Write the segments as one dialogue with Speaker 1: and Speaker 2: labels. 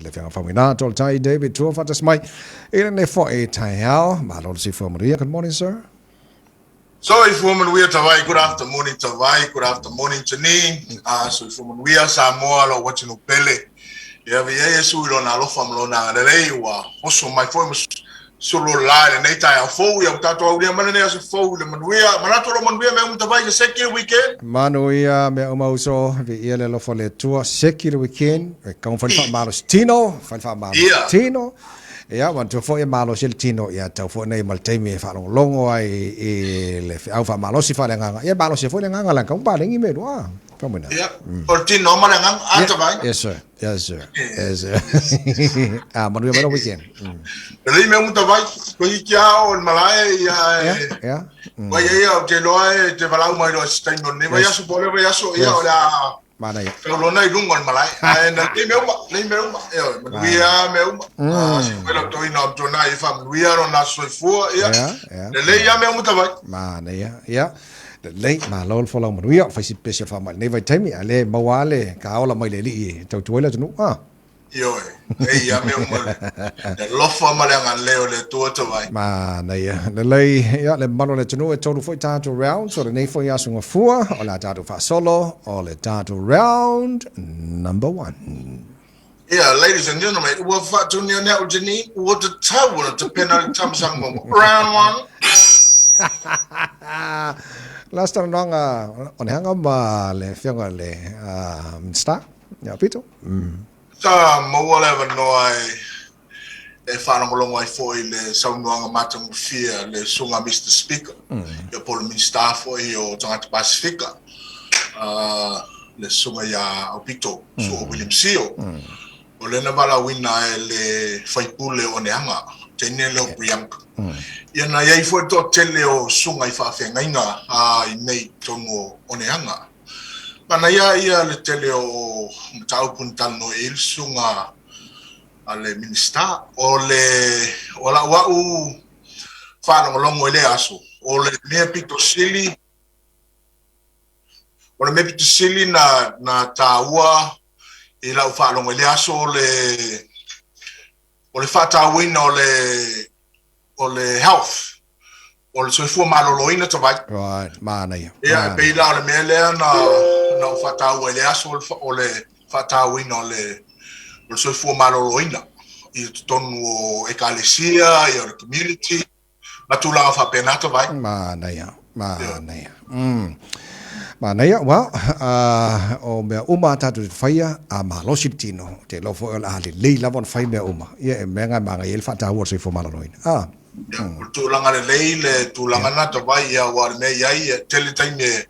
Speaker 1: le fianga Faumuina tol tai David tua fatas mai ina ne fo e tai hao malo si fo Maria. Good morning, sir.
Speaker 2: So if woman we are Tavai, good afternoon Tavai, good afternoon Chani. So if woman we are Samoa lo watching Upele. Yeah, we are so on a lot from Lona Lewa. Also my former solo line and night I four we have tato we are manane as a four we are Manato man we are Tavai the second weekend.
Speaker 1: Manuia me umauso vi ile lo fo le tua second weekend e kan fa malos Tino, fa malos Tino. Ya wan tu fo e malo sil Tino ya tau fo nei mal Taimi fa longo ai e le au fa malo si fa le nganga ya malo si fo le nganga la kan pa le ngi me do Faumuina.
Speaker 2: Yeah, or Tino mal nganga atavai.
Speaker 1: Yes sir. Yes sir. Yes sir. Manuia malo weekend.
Speaker 2: Le me Tavai ko ikia o malai ya. Wa ya te loe te valau mai do stain no ne vai aso pole vai aso ya ora
Speaker 1: mana ya
Speaker 2: lo nai dungo malai na te me uma we are me uma pelo to ina to na ifa we are on aso fu ya le ya me Tavai
Speaker 1: mana ya le ma lol fo lo Manuia fa si special fa mal ne vai Taimi ale mawale ka ola mai le li to tuela tu
Speaker 2: yo ya me uma le lofa malanga leo le to Tavai
Speaker 1: mana ya le malo le tunu e tolu foi tato round so le nei foi asunga fua o la tato fa solo o le tato round number 1.
Speaker 2: Yeah, ladies and gentlemen, we're fat to near now, Jenny. What the tower to penalty time some round 1.
Speaker 1: Last time long on hang up le fianga le star ya pito
Speaker 2: Samoa level no e whanau molongo ai foi le saunuanga matangu fia le sunga Mr. Speaker. Ia polo minister foi o tangata Pasifika. Le sunga ia Aupito, so William Sio. O le na wala wina e le whaipule o neanga, te nele o Priyanka. Ia na iai foi to tele o sunga i whawhenga inga i nei tongo o neanga. Mana ia le tele o mtaupuntal no il sunga ale minister o la wau whanau longo ele aso o le mea pito sili na taua i lau whanau ele aso o le whatawina o le health o le soifua maloloina Tavai
Speaker 1: right mana ya
Speaker 2: pe la le mea lea na whatau ele aso o le whatawina o le so fu maloloina i tonu o ekalesia i o community matula fa pena Tavai
Speaker 1: mana ya mana ya wa o me uma tatu faia a malosi Tino te lo fo ali le la von fai me uma ia menga manga il fata wo so fu maloloina
Speaker 2: tu langa le tu langa na Tavai ya war me ia tele time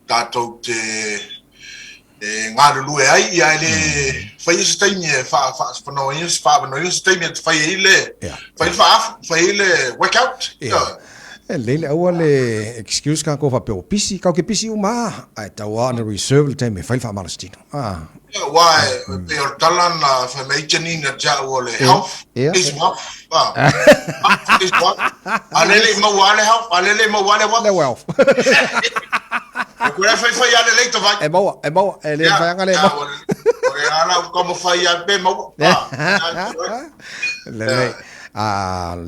Speaker 2: tato te ngā lulu e ai ia ele whai isi taimi e whanau isi taimi e whai ele work out
Speaker 1: leile aua le excuse ka ko fa pe pisi ka ke pisi uma ai tawa na reserve time fai fa malastino
Speaker 2: why pe o talana fa mai chani na ja o le health is what is what alele mo wale
Speaker 1: the wealth
Speaker 2: ko la fai ale le Tavai
Speaker 1: e mo ele fa ngale mo
Speaker 2: ala como fai be mo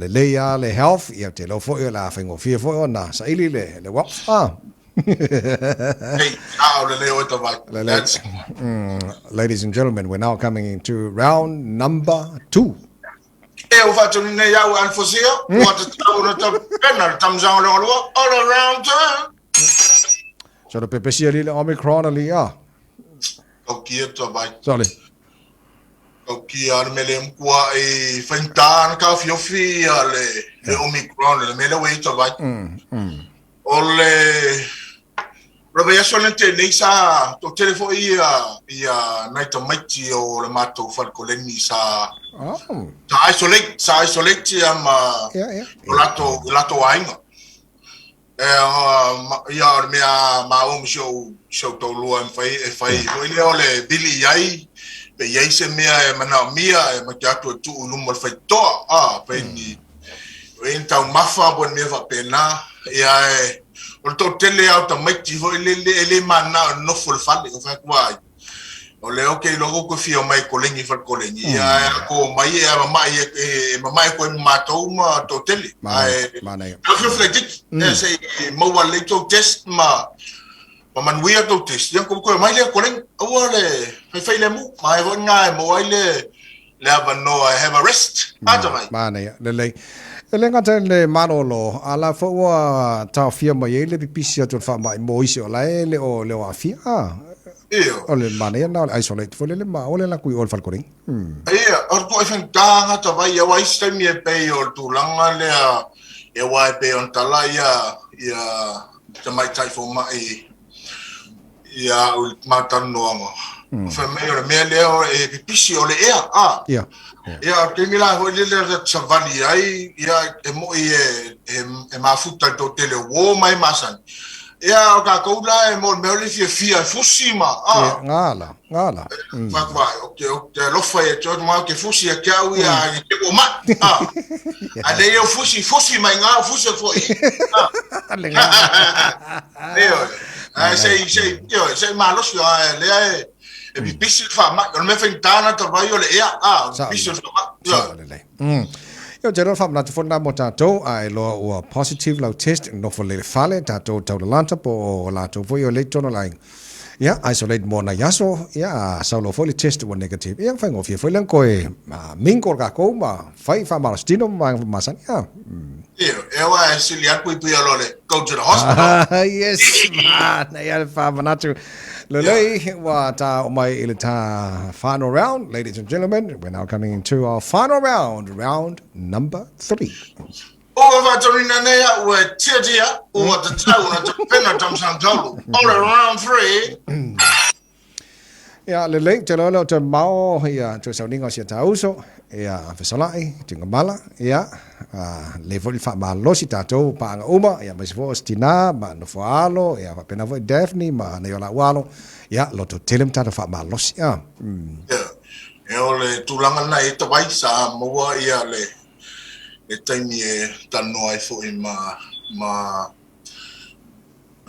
Speaker 1: le ya le health ia te lo fo la fengo fie fo na sa ili le wealth
Speaker 2: hey
Speaker 1: ladies and gentlemen, we're now coming into round number 2.
Speaker 2: Eu faço nem já o anfosio, o penal tamzang lo all around.
Speaker 1: So the PPC le Omicron ali
Speaker 2: Okay, Tavai.
Speaker 1: Sorry.
Speaker 2: Okay, armelem kwa e fantan ka fiofi le Omicron le mele we Tavai. Ole Robert solente nei sa to telefo ia night mighty o le mato falcoleni sa sa isolate ama lato ainga ia mea maum show to luan fai ole Billy yai pe yai se mea mana mia ma jato tu ulum fai to pe ni enta mafa bon me va pena ia o to tele auto mighty ele mana no full fund o fa kwa O le okay logo ko fio mai ko lengi fa ko lengi ya ko mai mai ko matou ma to tele
Speaker 1: mana
Speaker 2: ko reflected say mo wale to test ma man we to test yang ko mai le ko lengi o le fai le mu mai vo ngai mo le ava no I have a rest
Speaker 1: mana le ngata le manolo ala fo wa ta fia mai le pipisia to fa mai mo isi o le o afia o le mana na isolate fo le ma o le la kui ol fal koring
Speaker 2: or ko ifan tanga ta vai ya wai sta mi pe o tu langa le e wai pe on tala ya ta mai tai fo mai ya ul matan no fa me le o e pipisi o le ya te mila ho le savali ai ya e mo e mafuta to tele wo mai masan ya o ka ko la e mo me le fia fusima
Speaker 1: ngala
Speaker 2: fa vai o te lo fa e to ma ke fusi ke au ya ke o ma ale yo fusi mai nga fusi fo sei malo si le e bi pisi fa ma non me fentana to vai le pisi fa
Speaker 1: yo general fam na fo na mota to ai lo o positive lo test no fo le fale ta to lanta po la to fo yo le tono line isolate mo na yaso so lo fo le test wo negative fa ngo fo len ko mingo ka ko ma fai fa malastino ma san
Speaker 2: wa siliar pu lo le go to the hospital
Speaker 1: yes man fa manatu Lele wata omai ilita final round, ladies and gentlemen. We're now coming into our final round number 3.
Speaker 2: All around 3.
Speaker 1: Lele telolo te mau tu sauningo sia tauso fesolai tingamala le foi fa malo si tato pa uma mas vo stina ma no falo pa pena vo Daphne ma ne ola walo lo to telem tata fa malo si
Speaker 2: le tulanga na e tawai sa mo le Taimi tano ai fo ma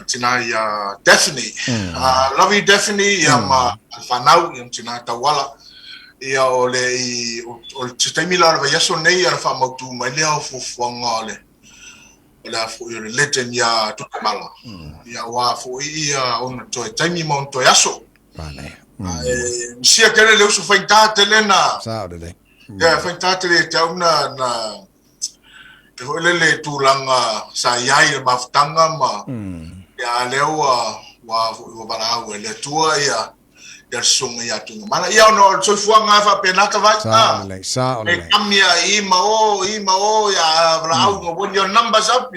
Speaker 2: tina ya Daphne love you Daphne ma fanau tina tawala ia o Taimi la va yaso nei ara fa mautu mai le fo fanga le fo le legend ya tukamala ia wa fo ia on to Taimi mon to yaso
Speaker 1: vale
Speaker 2: sia kere le uso faita telena
Speaker 1: sa de
Speaker 2: faita tele tauna na te le tulanga sa yai maftanga ma ya lewa wa bara le tua ya der sunga ya tu mana ia no so fuanga fa penaka vai
Speaker 1: sa
Speaker 2: e kamia ima o ya brau no when your numbers up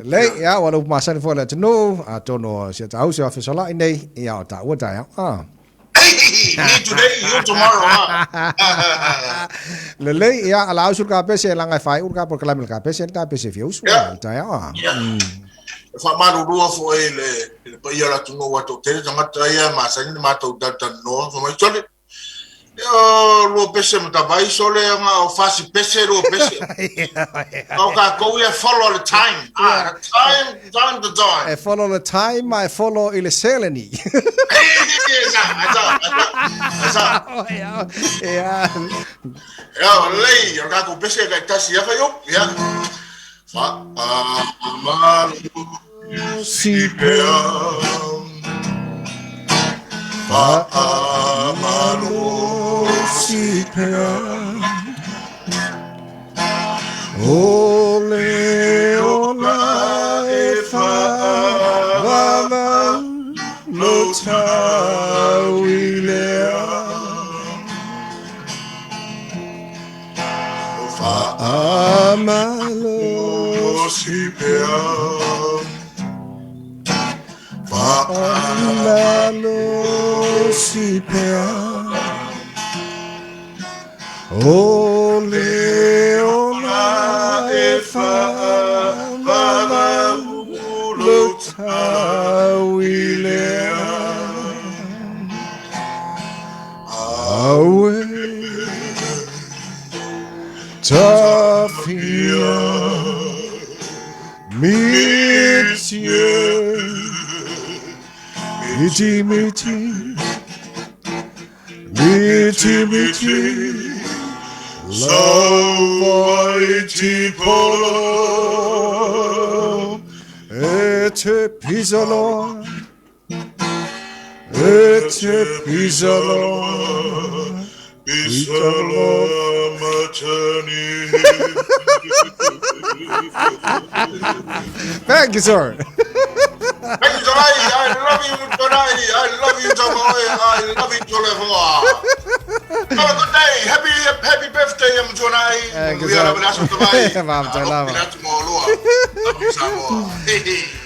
Speaker 1: le ya wala masan fo le no atono sia tau sia fa sala nei ya ta wa ta
Speaker 2: me today you tomorrow
Speaker 1: le ya ala usul ka pese langa fai urka por kala ka pese fius ta ya
Speaker 2: fa malu rua fo le pa ia la tu no wa to te tanga traia ma sa ni ma to data no fo mai chole lo pese mata vai sole nga o fasi pese lo pese o ka ko ia follow the time the time
Speaker 1: follow the time I follow ile seleni
Speaker 2: lei o ka ko pese ka tasi ya fa yo ya fa amalu si pea fa amalu si pea
Speaker 1: ole ola e fa vava lo tawilea fa amalu si pea fa amalu si pea ole ola e fa vava lo tawilea awe tafia
Speaker 2: Samoiti polo
Speaker 1: Ete pisalo Ete pisalo
Speaker 2: Pisalo matani.
Speaker 1: Thank you, sir.
Speaker 2: Thank you, Tonai. I love you, Tonai. I love you, Tonai. I love you, Tonai. Have a good day. Happy birthday, Tonai.
Speaker 1: Thank you,
Speaker 2: We are
Speaker 1: sir.
Speaker 2: having a Tonai.
Speaker 1: Ma'am, Tonai.
Speaker 2: Love you, Samoa.